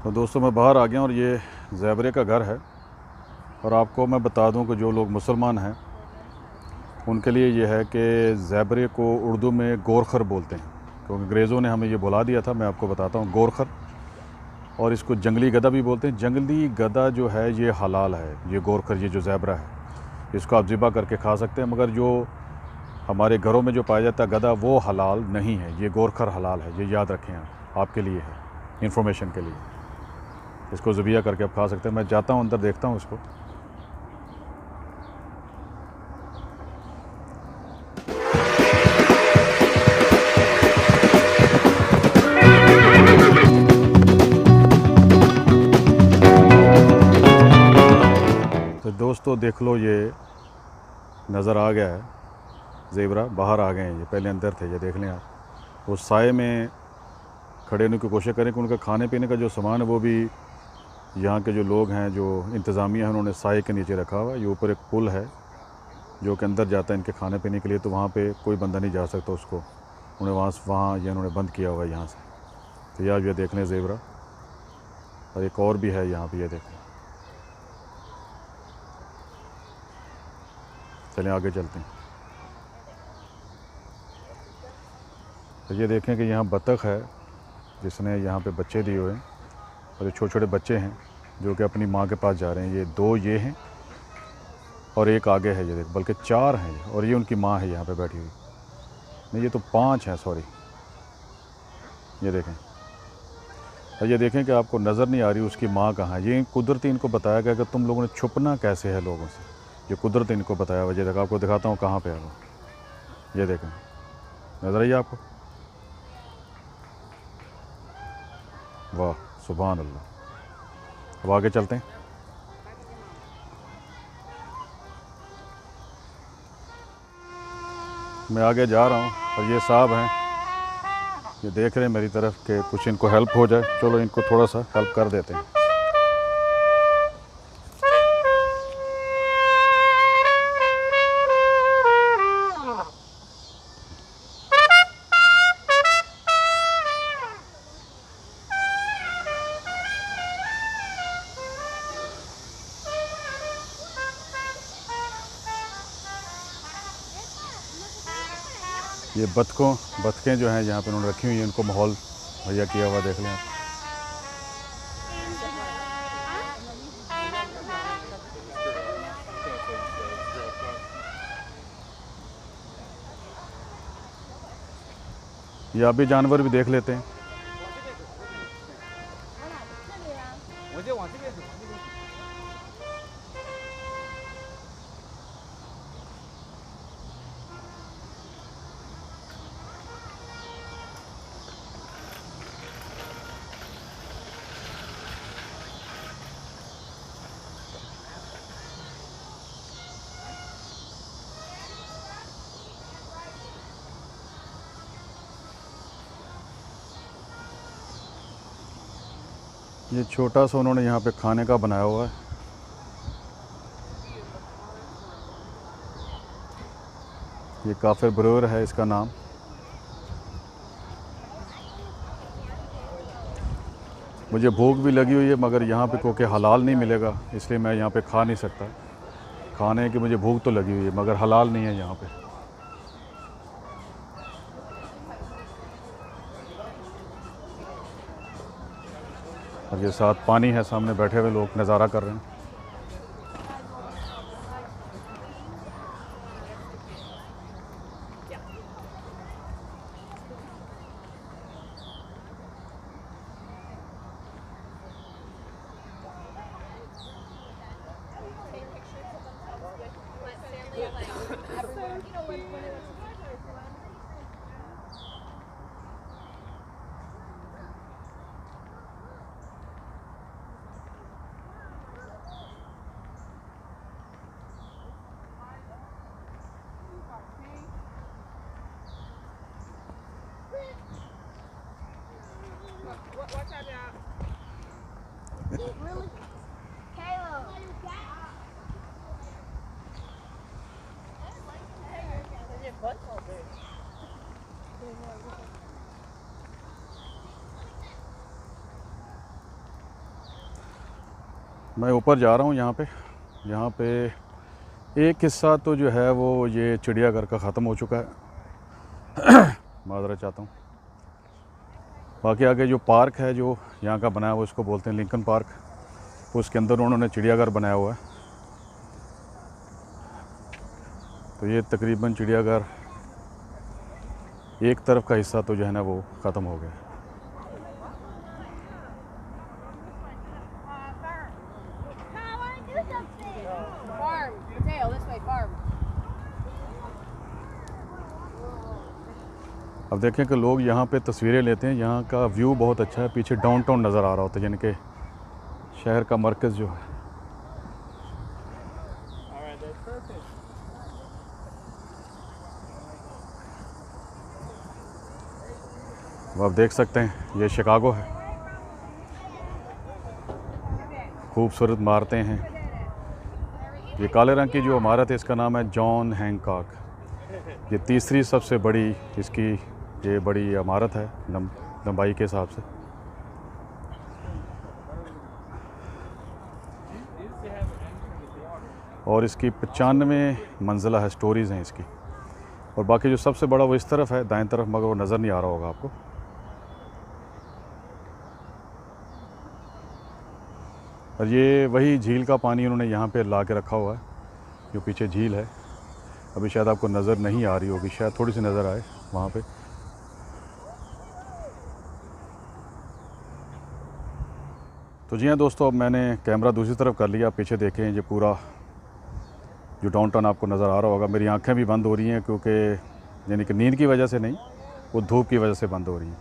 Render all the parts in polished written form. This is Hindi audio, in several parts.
तो दोस्तों मैं बाहर आ गया और ये ज़ेबरे का घर है। और आपको मैं बता दूं कि जो लोग मुसलमान हैं उनके लिए ये है कि ज़ेबरे को उर्दू में गोरखर बोलते हैं, क्योंकि अंग्रेज़ों ने हमें ये बुला दिया था। मैं आपको बताता हूँ, गोरखर। और इसको जंगली गधा भी बोलते हैं। जंगली गधा जो है ये हलाल है, ये गोरखर, ये जो ज़ेबरा है इसको आप ज़िबा करके खा सकते हैं। मगर जो हमारे घरों में जो पाया जाता है गधा वो हलाल नहीं है, ये गोरखर हलाल है। ये याद रखें आप, आपके लिए है, इन्फॉर्मेशन के लिए। इसको ज़बिया करके आप खा सकते हैं। मैं जाता हूँ अंदर, देखता हूँ इसको। तो दोस्तों देख लो, ये नज़र आ गया है ज़ेबरा, बाहर आ गए हैं ये, पहले अंदर थे। ये देख लें आप, वो साए में खड़े होने की कोशिश करें कि उनका खाने पीने का जो सामान है वो भी यहाँ के जो लोग हैं, जो इंतज़ामिया है, उन्होंने साए के नीचे रखा हुआ है। ये ऊपर एक पुल है जो कि अंदर जाता है इनके खाने पीने के लिए, तो वहाँ पे कोई बंदा नहीं जा सकता उसको, उन्हें वहाँ ये उन्होंने बंद किया हुआ है यहाँ से। तो यार ये देख लें ज़ेबरा, और एक और भी है यहाँ पे, ये देखें। चलें आगे चलते हैं। तो ये देखें कि यहाँ बतख है जिसने यहाँ पे बच्चे दिए हुए हैं, और ये छोटे छोटे बच्चे हैं जो कि अपनी माँ के पास जा रहे हैं। ये दो ये हैं और एक आगे है, ये देख, बल्कि चार हैं ये, और ये उनकी माँ है यहाँ पे बैठी हुई। नहीं, ये तो 5 हैं, सॉरी। ये देखें, और ये देखें कि आपको नज़र नहीं आ रही उसकी माँ कहाँ है। ये कुदरती इनको बताया गया कि तुम लोगों ने छुपना कैसे है लोगों से, ये कुदरत इनको बताया हुआ। ये देखा, आपको दिखाता हूँ कहाँ पे है वो। ये देखें, नज़र आई आपको? वाह, सुभान अल्लाह। अब आगे चलते हैं। मैं आगे जा रहा हूँ और ये साहब हैं, ये देख रहे हैं मेरी तरफ कि कुछ इनको हेल्प हो जाए। चलो इनको थोड़ा सा हेल्प कर देते हैं। ये बतखें जो हैं यहाँ पे उन्होंने रखी हुई हैं, इनको माहौल मुहैया किया हुआ, देख लें आप। ये आप भी जानवर भी देख लेते हैं। ये छोटा सा उन्होंने यहाँ पे खाने का बनाया हुआ है। ये काफ़िर ब्रोर है इसका नाम। मुझे भूख भी लगी हुई है, मगर यहाँ पे क्योंकि हलाल नहीं मिलेगा इसलिए मैं यहाँ पे खा नहीं सकता। खाने की मुझे भूख तो लगी हुई है, मगर हलाल नहीं है यहाँ पे। और ये साथ पानी है, सामने बैठे हुए लोग नज़ारा कर रहे हैं। Really? Caleb. मैं ऊपर जा रहा हूँ। यहाँ पे एक हिस्सा तो जो है वो ये चिड़ियाघर का ख़त्म हो चुका है। माजरा चाहता हूँ। बाकी आगे जो पार्क है जो यहाँ का बनाया हुआ, उसको बोलते हैं लिंकन पार्क। उसके अंदर उन्होंने चिड़ियाघर बनाया हुआ है। तो ये तकरीबन चिड़ियाघर एक तरफ का हिस्सा तो जो है ना वो ख़त्म हो गया। Farm. Mateo, this way, farm. अब देखें कि लोग यहाँ पे तस्वीरें लेते हैं। यहाँ का व्यू बहुत अच्छा है। पीछे डाउनटाउन नज़र आ रहा होता है, यानी कि शहर का मरकज़ जो है। अब आप देख सकते हैं ये शिकागो है। खूबसूरत इमारतें हैं। ये काले रंग की जो इमारत है इसका नाम है जॉन हैंकॉक। ये तीसरी सबसे बड़ी इसकी ये बड़ी इमारत है लंबाई के हिसाब से। और इसकी 95 मंजिला है, स्टोरीज़ हैं इसकी। और बाकी जो सबसे बड़ा वो इस तरफ है, दाएं तरफ, मगर वो नज़र नहीं आ रहा होगा आपको। और ये वही झील का पानी उन्होंने यहाँ पे ला के रखा हुआ है। जो पीछे झील है अभी शायद आपको नज़र नहीं आ रही होगी, शायद थोड़ी सी नज़र आए वहाँ पे। तो जी हाँ दोस्तों, अब मैंने कैमरा दूसरी तरफ कर लिया। पीछे देखें, ये पूरा जो डाउनटाउन आपको नज़र आ रहा होगा। मेरी आंखें भी बंद हो रही हैं क्योंकि यानी कि नींद की वजह से नहीं, वो धूप की वजह से बंद हो रही हैं।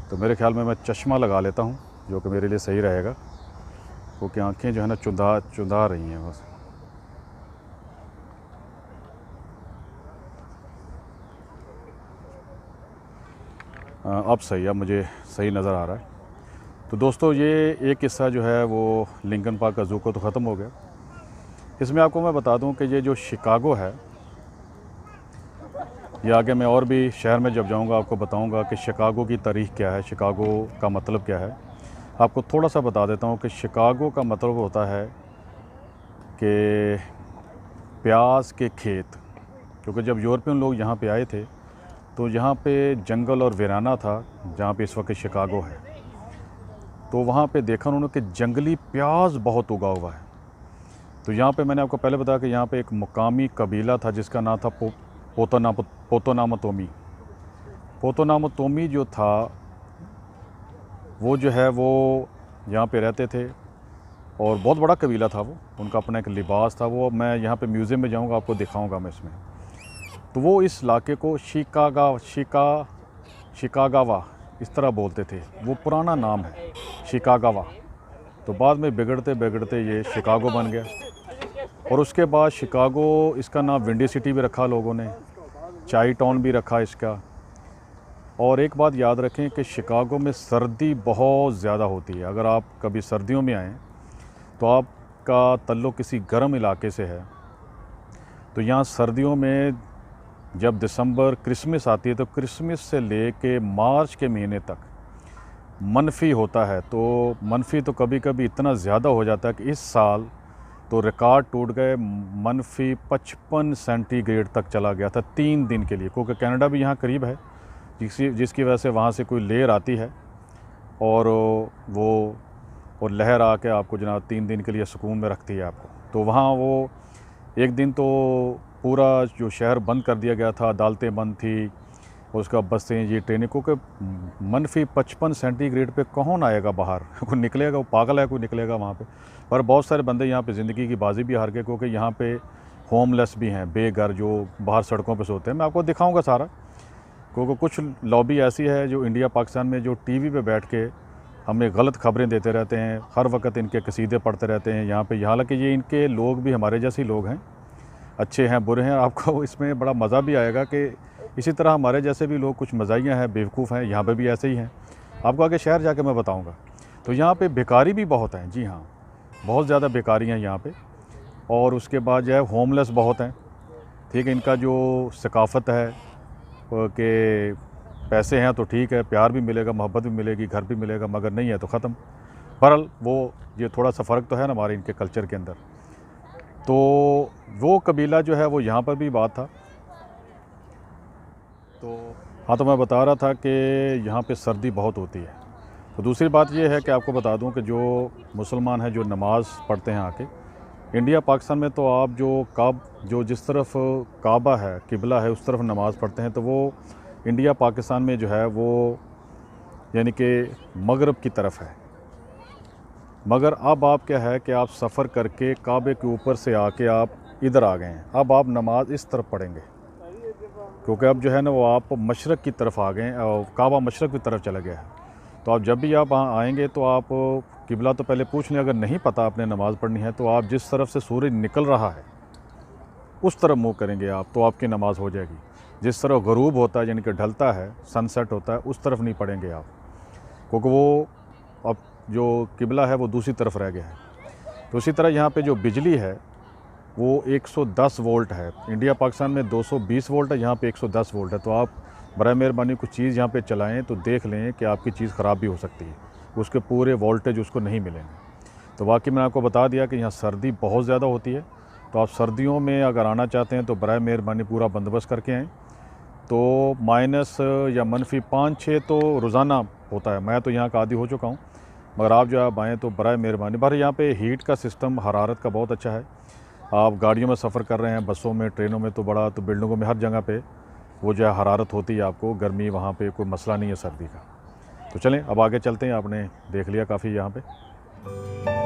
तो मेरे ख्याल में मैं चश्मा लगा लेता हूँ, जो कि मेरे लिए सही रहेगा, क्योंकि आंखें जो है ना चुंधा रही हैं बस। अब सही, अब मुझे सही नज़र आ रहा है। तो दोस्तों, ये एक हिस्सा जो है वो लिंकन पार्क का ज़ू को तो ख़त्म हो गया। इसमें आपको मैं बता दूं कि ये जो शिकागो है, ये आगे मैं और भी शहर में जब जाऊंगा आपको बताऊंगा कि शिकागो की तारीख़ क्या है, शिकागो का मतलब क्या है। आपको थोड़ा सा बता देता हूं कि शिकागो का मतलब होता है कि प्याज के खेत। क्योंकि जब यूरोपियन लोग यहाँ पे आए थे तो यहाँ पे जंगल और वीराना था, जहाँ पे इस वक्त शिकागो है। तो वहाँ पे देखा उन्होंने कि जंगली प्याज बहुत उगा हुआ है। तो यहाँ पे मैंने आपको पहले बताया कि यहाँ पे एक मुकामी कबीला था जिसका नाम था पोतोनामतोमी। पोतोनामतोमी जो था वो जो है वो यहाँ पे रहते थे और बहुत बड़ा कबीला था वो। उनका अपना एक लिबास था। वो मैं यहाँ पे म्यूज़ियम में जाऊँगा, आपको दिखाऊँगा मैं इसमें। तो वो इस इलाके को शिकागावा इस तरह बोलते थे। वो पुराना नाम है शिकागावा। तो बाद में बिगड़ते बिगड़ते ये शिकागो बन गया। और उसके बाद शिकागो, इसका नाम विंडी सिटी भी रखा लोगों ने, चाई टाउन भी रखा इसका। और एक बात याद रखें कि शिकागो में सर्दी बहुत ज़्यादा होती है। अगर आप कभी सर्दियों में आएँ तो आपका तल्लुक़ किसी गर्म इलाके से है। तो यहाँ सर्दियों में जब दिसंबर क्रिसमस आती है तो क्रिसमस से ले के मार्च के महीने तक मनफ़ी होता है। तो मनफ़ी तो कभी कभी इतना ज़्यादा हो जाता है कि इस साल तो रिकॉर्ड टूट गए। -55 सेंटीग्रेड तक चला गया था 3 दिन के लिए, क्योंकि कनाडा भी यहाँ करीब है, जिसकी वजह से वहाँ से कोई लेयर आती है और लहर आके आपको जनाब 3 दिन के लिए सुकून में रखती है आपको। तो वहाँ वो एक दिन तो पूरा जो शहर बंद कर दिया गया था, अदालतें बंद थी, उसका बसें, ये ट्रेनें, क्योंकि -55 सेंटीग्रेड पे कौन आएगा बाहर, कोई निकलेगा, वो पागल है कोई निकलेगा वहाँ पे। पर बहुत सारे बंदे यहाँ पे ज़िंदगी की बाजी भी हार गए, क्योंकि यहाँ पे होमलेस भी हैं, बेघर, जो बाहर सड़कों पे सोते हैं। मैं आपको दिखाऊंगा सारा, क्योंकि कुछ लॉबी ऐसी है जो इंडिया पाकिस्तान में जो टीवी पे बैठ के हमें गलत खबरें देते रहते हैं, हर वक्त इनके कसीदे पढ़ते रहते हैं यहाँ पे। हालांकि ये इनके लोग भी हमारे जैसे लोग हैं, अच्छे हैं बुरे हैं। आपको इसमें बड़ा मज़ा भी आएगा कि इसी तरह हमारे जैसे भी लोग कुछ मज़ाहिया हैं, बेवकूफ़ हैं, यहाँ पे भी ऐसे ही हैं। आपको आगे शहर जाके मैं बताऊंगा। तो यहाँ पे भिखारी भी बहुत हैं, जी हाँ, बहुत ज़्यादा भिखारी हैं यहाँ पे। और उसके बाद जो है होमलेस बहुत हैं, ठीक है। इनका जो सकाफ़त है कि पैसे हैं तो ठीक है, प्यार भी मिलेगा, मोहब्बत भी मिलेगी, घर भी मिलेगा, मगर नहीं है तो ख़त्म। बहरहाल वो ये थोड़ा सा फ़र्क तो है ना हमारे इनके कल्चर के अंदर। तो वो कबीला जो है वो यहाँ पर भी बात था। तो हाँ, तो मैं बता रहा था कि यहाँ पे सर्दी बहुत होती है। तो दूसरी बात ये है कि आपको बता दूं कि जो मुसलमान हैं जो नमाज़ पढ़ते हैं आके इंडिया पाकिस्तान में, तो आप जो जिस तरफ काबा है, किबला है, उस तरफ नमाज़ पढ़ते हैं, तो वो इंडिया पाकिस्तान में जो है वो यानी कि मगरब की तरफ है। मगर अब आप क्या है कि आप सफ़र करके काबे के ऊपर से आके आप इधर आ गए हैं। अब आप नमाज इस तरफ पढ़ेंगे, क्योंकि अब जो है ना वो आप मशरक़ की तरफ आ गए हैं और काबा मशरक़ की तरफ चला गया है। तो आप जब भी आप वहाँ आएंगे तो आप किबला तो पहले पूछ लें, अगर नहीं पता आपने नमाज़ पढ़नी है तो आप जिस तरफ से सूरज निकल रहा है उस तरफ मुँह करेंगे आप, तो आपकी नमाज़ हो जाएगी। जिस तरफ गरूब होता है यानी कि ढलता है, सनसेट होता है, उस तरफ नहीं पढ़ेंगे आप, क्योंकि वो अब जो किबला है वो दूसरी तरफ रह गया है। तो इसी तरह यहाँ पे जो बिजली है वो 110 वोल्ट है। इंडिया पाकिस्तान में 220 वोल्ट है, यहाँ पे 110 वोल्ट है। तो आप बराए मेहरबानी कुछ चीज़ यहाँ पे चलाएं तो देख लें कि आपकी चीज़ ख़राब भी हो सकती है, उसके पूरे वोल्टेज उसको नहीं मिलेंगे। तो वाकई मैंने आपको बता दिया कि यहाँ सर्दी बहुत ज़्यादा होती है। तो आप सर्दियों में अगर आना चाहते हैं तो बराए मेहरबानी पूरा बंदोबस्त करके आएँ। तो माइनस या -5-6 तो रोज़ाना होता है। मैं तो यहाँ का आदी हो चुका हूँ, मगर आप जो आप आएँ तो बराए मेहरबानी। पर यहाँ पे हीट का सिस्टम, हरारत का बहुत अच्छा है। आप गाड़ियों में सफ़र कर रहे हैं, बसों में, ट्रेनों में, तो तो बिल्डिंगों में, हर जगह पे वो जो है हरारत होती है आपको, गर्मी, वहाँ पे कोई मसला नहीं है सर्दी का। तो चलें अब आगे चलते हैं। आपने देख लिया काफ़ी यहाँ पे।